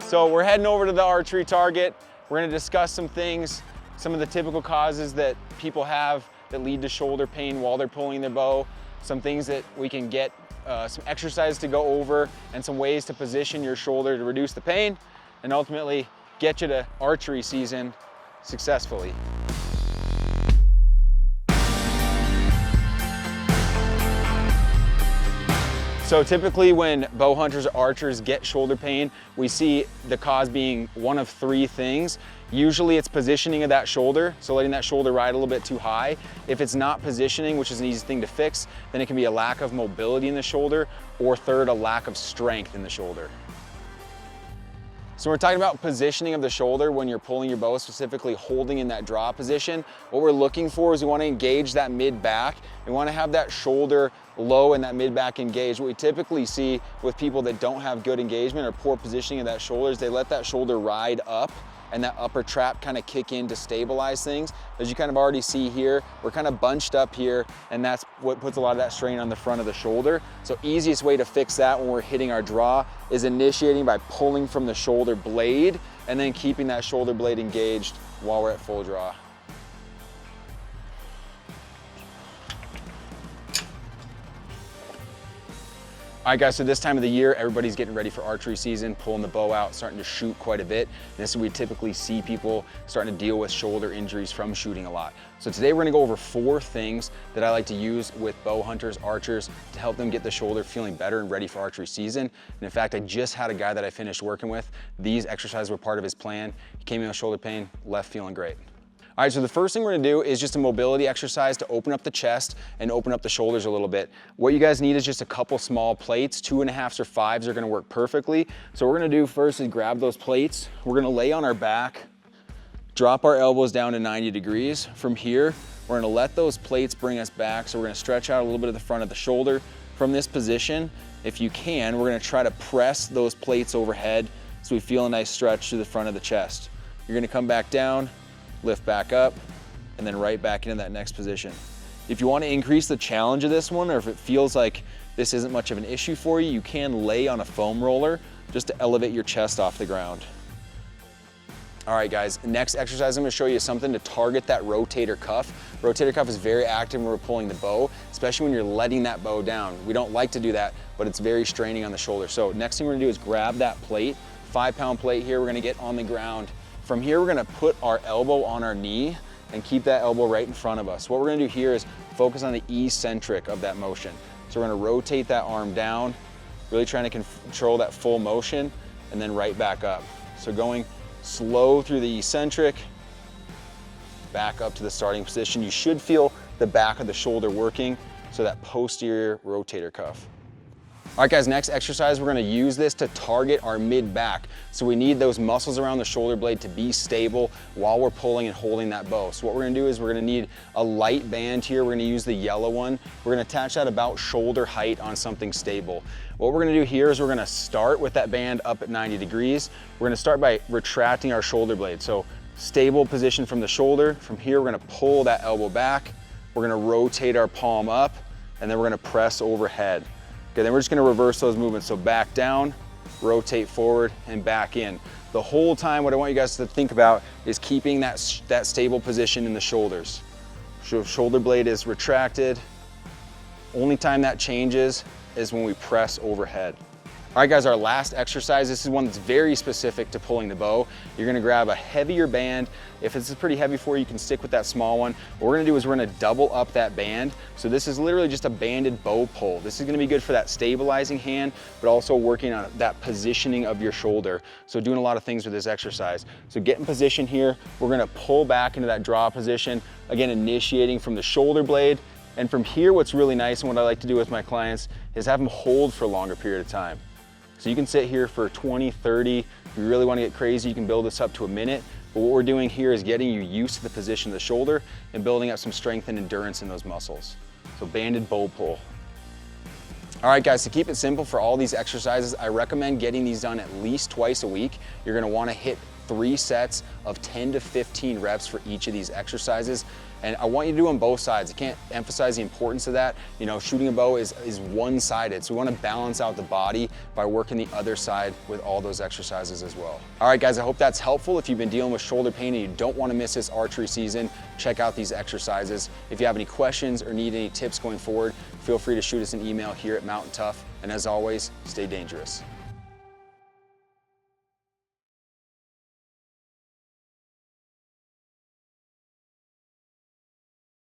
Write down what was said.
So we're heading over to the archery target. We're gonna discuss some things, some of the typical causes that people have that lead to shoulder pain while they're pulling their bow, some things that we can get, some exercise to go over, and some ways to position your shoulder to reduce the pain, and ultimately get you to archery season successfully. So typically when bow hunters or archers get shoulder pain, we see the cause being one of three things. Usually it's positioning of that shoulder, so letting that shoulder ride a little bit too high. If it's not positioning, which is an easy thing to fix, then it can be a lack of mobility in the shoulder, or third, a lack of strength in the shoulder. So we're talking about positioning of the shoulder when you're pulling your bow, specifically holding in that draw position. What we're looking for is we want to engage that mid-back. We want to have that shoulder low and that mid-back engaged. What we typically see with people that don't have good engagement or poor positioning of that shoulder is they let that shoulder ride up and that upper trap kind of kick in to stabilize things. As you kind of already see here, we're kind of bunched up here, and that's what puts a lot of that strain on the front of the shoulder. So easiest way to fix that when we're hitting our draw is initiating by pulling from the shoulder blade and then keeping that shoulder blade engaged while we're at full draw. All right guys, so this time of the year, everybody's getting ready for archery season, pulling the bow out, starting to shoot quite a bit. And this is where we typically see people starting to deal with shoulder injuries from shooting a lot. So today we're gonna go over 4 things that I like to use with bow hunters, archers, to help them get the shoulder feeling better and ready for archery season. And in fact, I just had a guy that I finished working with. These exercises were part of his plan. He came in with shoulder pain, left feeling great. All right, so the first thing we're gonna do is just a mobility exercise to open up the chest and open up the shoulders a little bit. What you guys need is just a couple small plates. 2.5s or 5s are gonna work perfectly. So what we're gonna do first is grab those plates. We're gonna lay on our back, drop our elbows down to 90 degrees. From here, we're gonna let those plates bring us back. So we're gonna stretch out a little bit of the front of the shoulder. From this position, if you can, we're gonna try to press those plates overhead so we feel a nice stretch to the front of the chest. You're gonna come back down, lift back up, and then right back into that next position. If you want to increase the challenge of this one, or if it feels like this isn't much of an issue for you, you can lay on a foam roller just to elevate your chest off the ground. All right guys, next exercise I'm gonna show you is something to target that rotator cuff. Rotator cuff is very active when we're pulling the bow, especially when you're letting that bow down. We don't like to do that, but it's very straining on the shoulder. So next thing we're gonna do is grab that plate, 5-pound plate here, we're gonna get on the ground. From here, we're gonna put our elbow on our knee and keep that elbow right in front of us. What we're gonna do here is focus on the eccentric of that motion. So we're gonna rotate that arm down, really trying to control that full motion, and then right back up. So going slow through the eccentric, back up to the starting position. You should feel the back of the shoulder working, so that posterior rotator cuff. All right guys, next exercise, we're gonna use this to target our mid-back. So we need those muscles around the shoulder blade to be stable while we're pulling and holding that bow. So what we're gonna do is we're gonna need a light band here. We're gonna use the yellow one. We're gonna attach that about shoulder height on something stable. What we're gonna do here is we're gonna start with that band up at 90 degrees. We're gonna start by retracting our shoulder blade. So stable position from the shoulder. From here, we're gonna pull that elbow back. We're gonna rotate our palm up, and then we're gonna press overhead. Okay, then we're just gonna reverse those movements. So back down, rotate forward, and back in. The whole time, what I want you guys to think about is keeping that stable position in the shoulders. So shoulder blade is retracted. Only time that changes is when we press overhead. All right guys, our last exercise, this is one that's very specific to pulling the bow. You're gonna grab a heavier band. If it's pretty heavy for you, you can stick with that small one. What we're gonna do is we're gonna double up that band. So this is literally just a banded bow pull. This is gonna be good for that stabilizing hand, but also working on that positioning of your shoulder. So doing a lot of things with this exercise. So get in position here. We're gonna pull back into that draw position. Again, initiating from the shoulder blade. And from here, what's really nice and what I like to do with my clients is have them hold for a longer period of time. So you can sit here for 20, 30. If you really want to get crazy, you can build this up to a minute. But what we're doing here is getting you used to the position of the shoulder and building up some strength and endurance in those muscles. So banded bow pull. All right guys, to keep it simple for all these exercises, I recommend getting these done at least twice a week. You're gonna wanna hit 3 sets of 10 to 15 reps for each of these exercises. And I want you to do on both sides. I can't emphasize the importance of that. You know, shooting a bow is one-sided, so we want to balance out the body by working the other side with all those exercises as well. All right, guys, I hope that's helpful. If you've been dealing with shoulder pain and you don't want to miss this archery season, check out these exercises. If you have any questions or need any tips going forward, feel free to shoot us an email here at MTNTOUGH. And as always, stay dangerous.